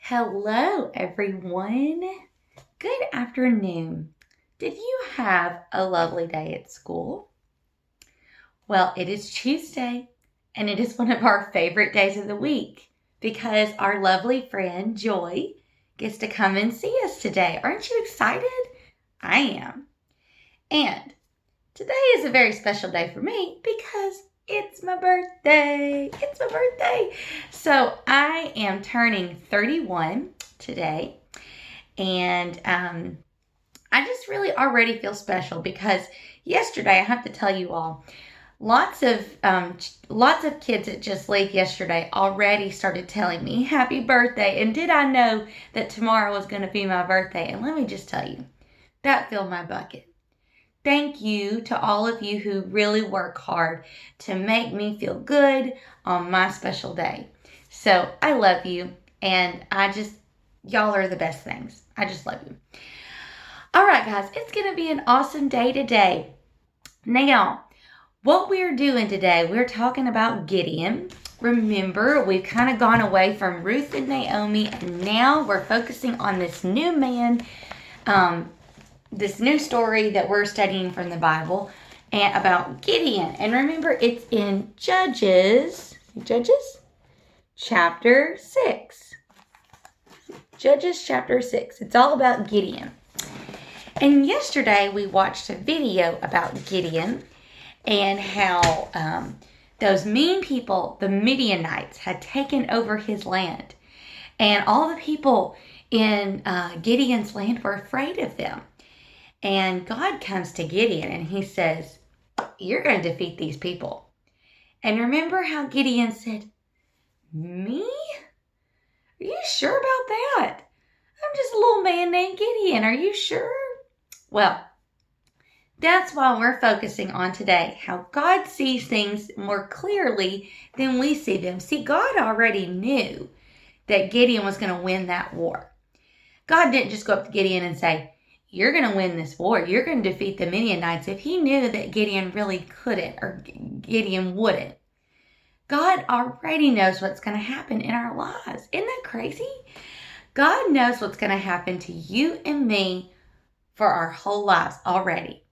Hello, everyone. Good afternoon. Did you have a lovely day at school? Well, it is Tuesday, and it is one of our favorite days of the week because our lovely friend Joy gets to come and see us today. Aren't you excited? I am. And today is a very special day for me because it's my birthday. It's my birthday. So I am turning 31 today. And I just really already feel special because yesterday, I have to tell you all, lots of kids at Just Lead yesterday already started telling me happy birthday. And did I know that tomorrow was going to be my birthday? And let me just tell you, that filled my bucket. Thank you to all of you who really work hard to make me feel good on my special day. So I love you, and y'all are the best things. I just love you. All right, guys, it's going to be an awesome day today. Now, what we're doing today, we're talking about Gideon. Remember, we've kind of gone away from Ruth and Naomi, and now we're focusing on this new man, this new story that we're studying from the Bible and about Gideon. And remember, it's in Judges chapter 6. Judges chapter 6. It's all about Gideon. And yesterday we watched a video about Gideon and how those mean people, the Midianites, had taken over his land. And all the people in Gideon's land were afraid of them. And God comes to Gideon and he says, you're going to defeat these people. And remember how Gideon said, me? Are you sure about that? I'm just a little man named Gideon. Are you sure? Well, that's why we're focusing on today, how God sees things more clearly than we see them. See, God already knew that Gideon was going to win that war. God didn't just go up to Gideon and say, you're going to win this war. You're going to defeat the Midianites. If he knew that Gideon really couldn't or Gideon wouldn't. God already knows what's going to happen in our lives. Isn't that crazy? God knows what's going to happen to you and me for our whole lives already.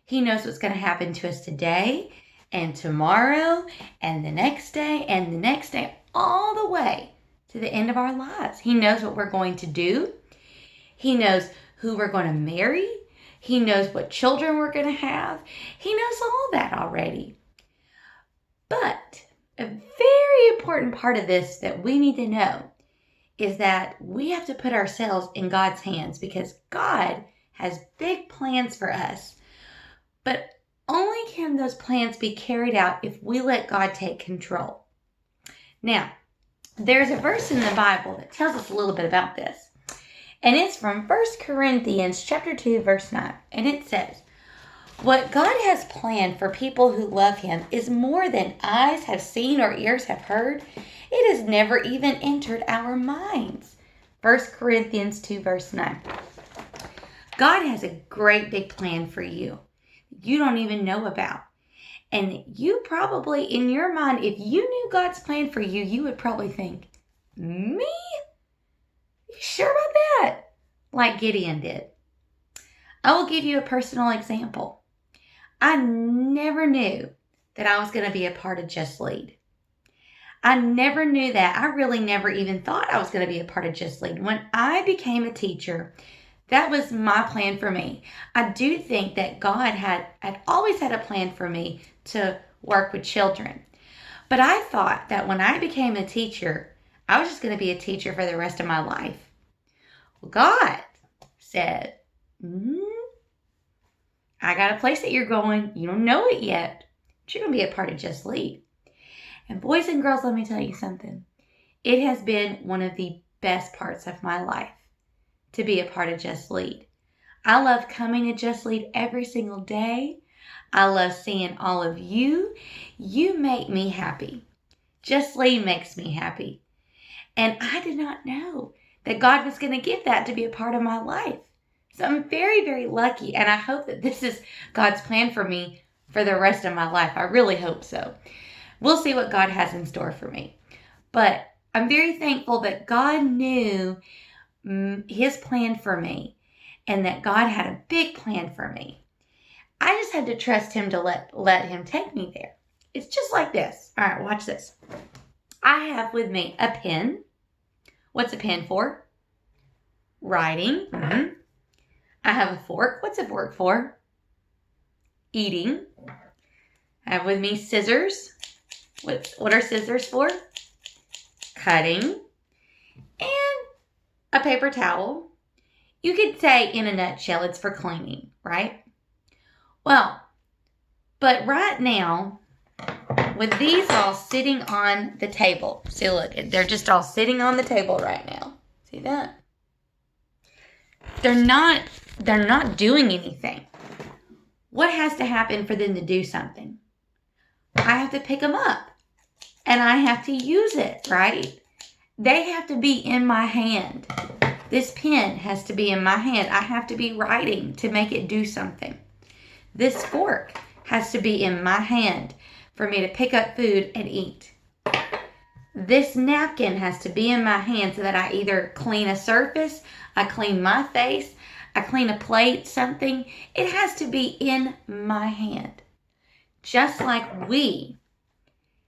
He knows what's going to happen to us today and tomorrow and the next day and the next day, all the way to the end of our lives. He knows what we're going to do. He knows who we're going to marry. He knows what children we're going to have. He knows all that already. But a very important part of this that we need to know is that we have to put ourselves in God's hands because God has big plans for us. But only can those plans be carried out if we let God take control. Now, there's a verse in the Bible that tells us a little bit about this. And it's from 1 Corinthians chapter 2, verse 9. And it says, what God has planned for people who love him is more than eyes have seen or ears have heard. It has never even entered our minds. 1 Corinthians 2, verse 9. God has a great big plan for you you don't even know about. And you probably, in your mind, if you knew God's plan for you, you would probably think, me? You sure about that? Like Gideon did. I will give you a personal example. I never knew that I was going to be a part of Just Lead. I never knew that. I really never even thought I was going to be a part of Just Lead. When I became a teacher, that was my plan for me. I do think that God had always had a plan for me to work with children. But I thought that when I became a teacher, I was just going to be a teacher for the rest of my life. Well, God said, I got a place that you're going. You don't know it yet, but you're going to be a part of Just Lead. And boys and girls, let me tell you something. It has been one of the best parts of my life to be a part of Just Lead. I love coming to Just Lead every single day. I love seeing all of you. You make me happy. Just Lead makes me happy. And I did not know that God was going to give that to be a part of my life. So I'm very, very lucky. And I hope that this is God's plan for me for the rest of my life. I really hope so. We'll see what God has in store for me. But I'm very thankful that God knew his plan for me and that God had a big plan for me. I just had to trust him to let him take me there. It's just like this. All right, watch this. I have with me a pen. What's a pen for? Writing. Mm-hmm. I have a fork. What's a fork for? Eating. I have with me scissors. What are scissors for? Cutting. And a paper towel. You could say in a nutshell it's for cleaning, right? Well, but right now, with these all sitting on the table. See, look, they're just all sitting on the table right now. See that? They're not doing anything. What has to happen for them to do something? I have to pick them up. And I have to use it, right? They have to be in my hand. This pen has to be in my hand. I have to be writing to make it do something. This fork has to be in my hand for me to pick up food and eat. This napkin has to be in my hand so that I either clean a surface, I clean my face, I clean a plate, something. It has to be in my hand. Just like we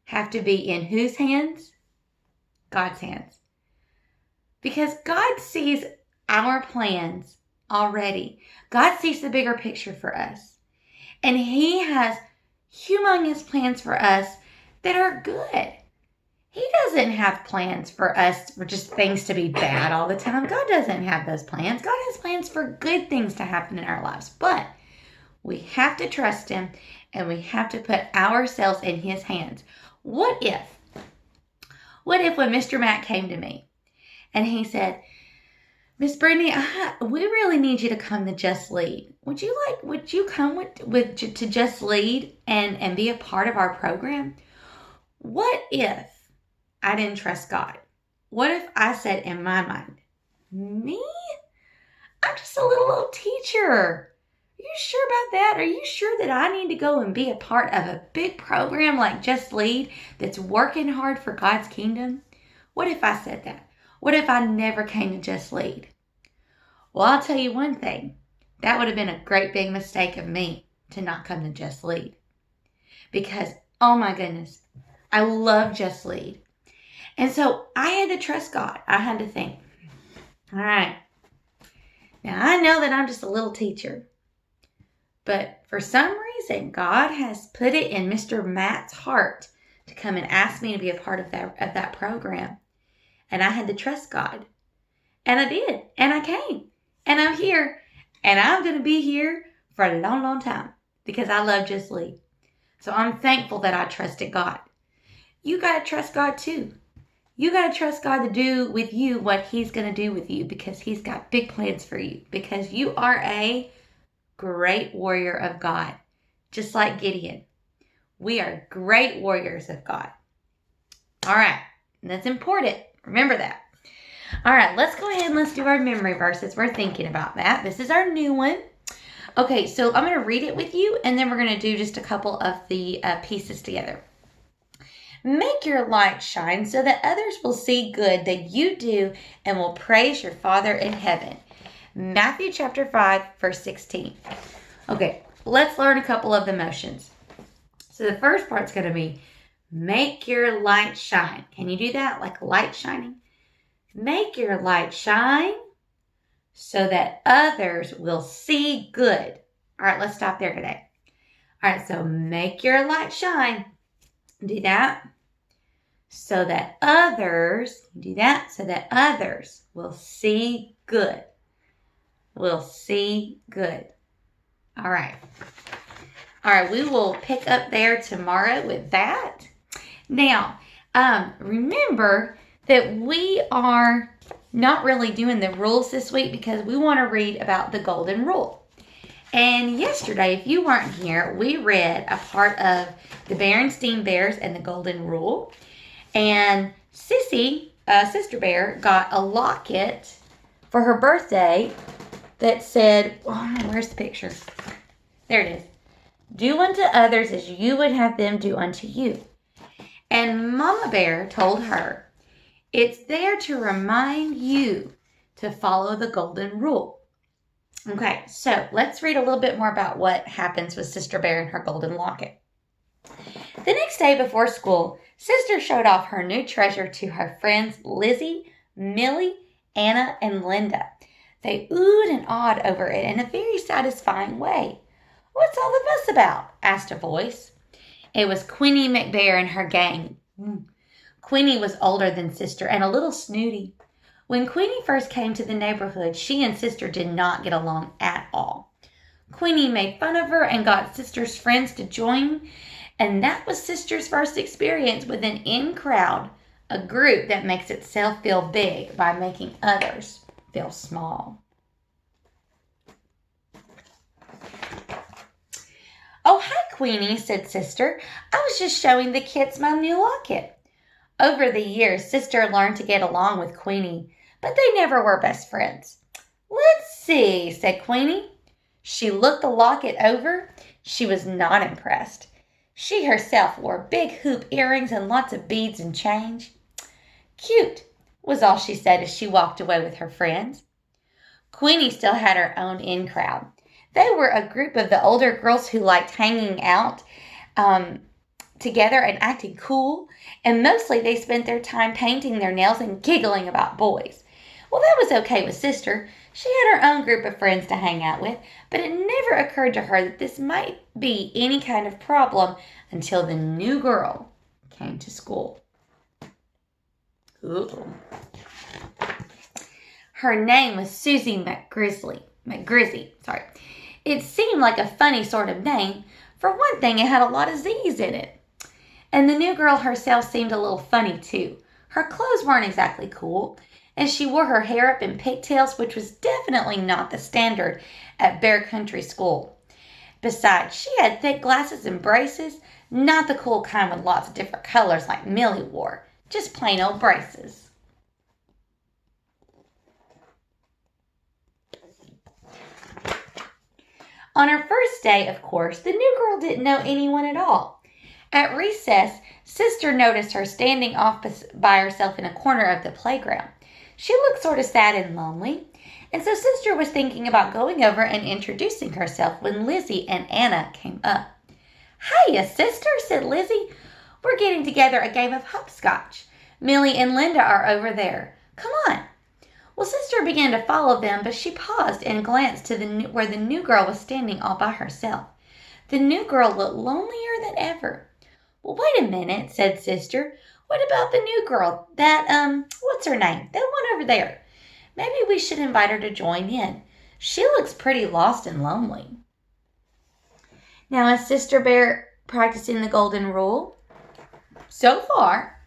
have to be in whose hands? God's hands. Because God sees our plans already. God sees the bigger picture for us. And he has humongous plans for us that are good. He doesn't have plans for us for just things to be bad all the time. God doesn't have those plans. God has plans for good things to happen in our lives. But we have to trust him and we have to put ourselves in his hands. What if when Mr. Matt came to me and he said, Miss Brittany, we really need you to come to Just Lead. Would you come to Just Lead and be a part of our program? What if I didn't trust God? What if I said in my mind, me? I'm just a little old teacher. Are you sure about that? Are you sure that I need to go and be a part of a big program like Just Lead that's working hard for God's kingdom? What if I said that? What if I never came to Just Lead? Well, I'll tell you one thing. That would have been a great big mistake of me to not come to Just Lead. Because, oh my goodness, I love Just Lead. And so I had to trust God. I had to think, all right, now I know that I'm just a little teacher. But for some reason, God has put it in Mr. Matt's heart to come and ask me to be a part of that program. And I had to trust God. And I did. And I came. And I'm here. And I'm going to be here for a long, long time. Because I love Just Lead. So I'm thankful that I trusted God. You got to trust God too. You got to trust God to do with you what he's going to do with you. Because he's got big plans for you. Because you are a great warrior of God. Just like Gideon. We are great warriors of God. All right. That's important. Remember that. All right, let's go ahead and let's do our memory verses. We're thinking about that. This is our new one. Okay, so I'm going to read it with you, and then we're going to do just a couple of the pieces together. Make your light shine so that others will see good that you do and will praise your Father in heaven. Matthew chapter 5, verse 16. Okay, let's learn a couple of the motions. So the first part's going to be make your light shine. Can you do that? Like light shining? Make your light shine so that others will see good. All right, let's stop there today. All right, so make your light shine. Do that. So that others, do that so that others will see good. Will see good. All right. All right, we will pick up there tomorrow with that. Now, remember that we are not really doing the rules this week because we want to read about the golden rule. And yesterday, if you weren't here, we read a part of the Berenstain Bears and the golden rule. And Sissy, Sister Bear, got a locket for her birthday that said, oh, where's the picture? There it is. Do unto others as you would have them do unto you. And Mama Bear told her, It's there to remind you to follow the golden rule. Okay, so let's read a little bit more about what happens with Sister Bear and her golden locket. The next day before school, Sister showed off her new treasure to her friends Lizzie, Millie, Anna, and Linda. They oohed and awed over it in a very satisfying way. "What's all the fuss about?" asked a voice. It was Queenie McBear and her gang. Queenie was older than Sister and a little snooty. When Queenie first came to the neighborhood, she and Sister did not get along at all. Queenie made fun of her and got Sister's friends to join, and that was Sister's first experience with an in crowd, a group that makes itself feel big by making others feel small. "Oh, hi, Queenie," said Sister. "I was just showing the kids my new locket." Over the years, Sister learned to get along with Queenie, but they never were best friends. "Let's see," said Queenie. She looked the locket over. She was not impressed. She herself wore big hoop earrings and lots of beads and change. "Cute," was all she said as she walked away with her friends. Queenie still had her own in crowd. They were a group of the older girls who liked hanging out together and acting cool, and mostly they spent their time painting their nails and giggling about boys. Well, that was okay with Sister. She had her own group of friends to hang out with, but it never occurred to her that this might be any kind of problem until the new girl came to school. Ooh. Her name was Susie McGrizzy. It seemed like a funny sort of name. For one thing, it had a lot of Z's in it. And the new girl herself seemed a little funny, too. Her clothes weren't exactly cool, and she wore her hair up in pigtails, which was definitely not the standard at Bear Country School. Besides, she had thick glasses and braces, not the cool kind with lots of different colors like Millie wore, just plain old braces. On her first day, of course, the new girl didn't know anyone at all. At recess, Sister noticed her standing off by herself in a corner of the playground. She looked sort of sad and lonely, and so Sister was thinking about going over and introducing herself when Lizzie and Anna came up. "Hiya, Sister," said Lizzie. "We're getting together a game of hopscotch. Millie and Linda are over there. Come on." Well, Sister began to follow them, but she paused and glanced to where the new girl was standing all by herself. The new girl looked lonelier than ever. "Well, wait a minute," said Sister. "What about the new girl? What's her name? That one over there. Maybe we should invite her to join in. She looks pretty lost and lonely." Now, is Sister Bear practicing the golden rule? So far.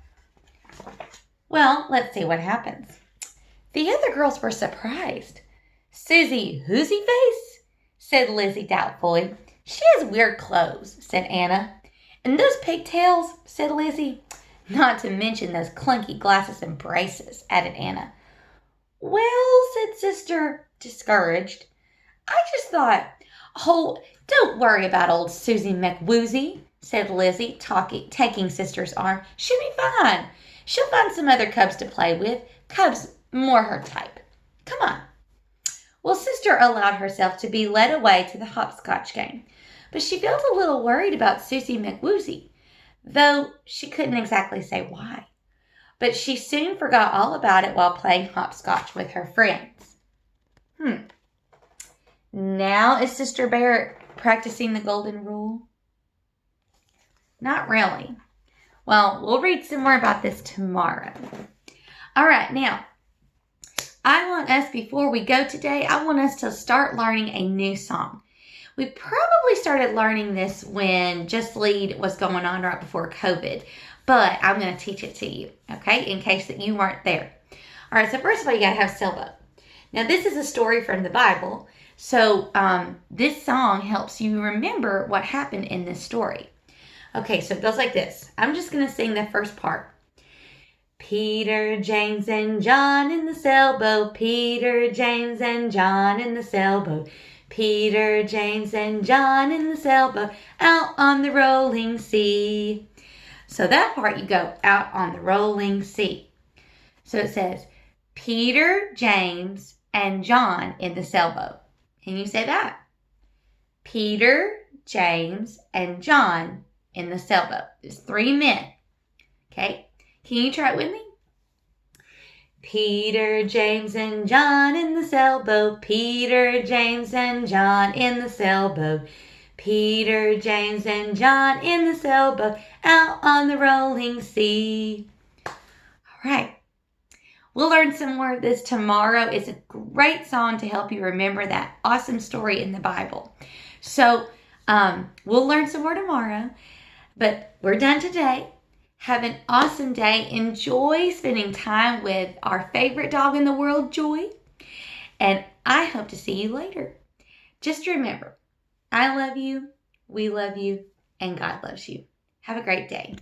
Well, let's see what happens. The other girls were surprised. "Susie Hoosie Face?" said Lizzie doubtfully. "She has weird clothes," said Anna. "And those pigtails," said Lizzie. "Not to mention those clunky glasses and braces," added Anna. "Well," said Sister, discouraged. "I just thought—" "Oh, don't worry about old Susie McWoozy," said Lizzie, taking Sister's arm. "She'll be fine. She'll find some other cubs to play with. Cubs more her type. Come on." Well, Sister allowed herself to be led away to the hopscotch game, but she felt a little worried about Susie McWoozy, though she couldn't exactly say why. But she soon forgot all about it while playing hopscotch with her friends. Now is Sister Bear practicing the golden rule? Not really. Well, we'll read some more about this tomorrow. All right, now, before we go today, I want us to start learning a new song. We probably started learning this when Just Lead was going on right before COVID, but I'm going to teach it to you, okay, in case that you weren't there. All right, so first of all, you got to have sailboat. Now, this is a story from the Bible, so this song helps you remember what happened in this story. Okay, so it goes like this. I'm just going to sing the first part. Peter, James, and John in the sailboat. Peter, James, and John in the sailboat. Peter, James, and John in the sailboat, out on the rolling sea. So that part you go, out on the rolling sea. So it says, Peter, James, and John in the sailboat. Can you say that? Peter, James, and John in the sailboat. There's 3 men. Okay? Can you try it with me? Peter, James, and John in the sailboat. Peter, James, and John in the sailboat. Peter, James, and John in the sailboat out on the rolling sea. All right. We'll learn some more of this tomorrow. It's a great song to help you remember that awesome story in the Bible. So we'll learn some more tomorrow, but we're done today. Have an awesome day. Enjoy spending time with our favorite dog in the world, Joy. And I hope to see you later. Just remember, I love you, we love you, and God loves you. Have a great day.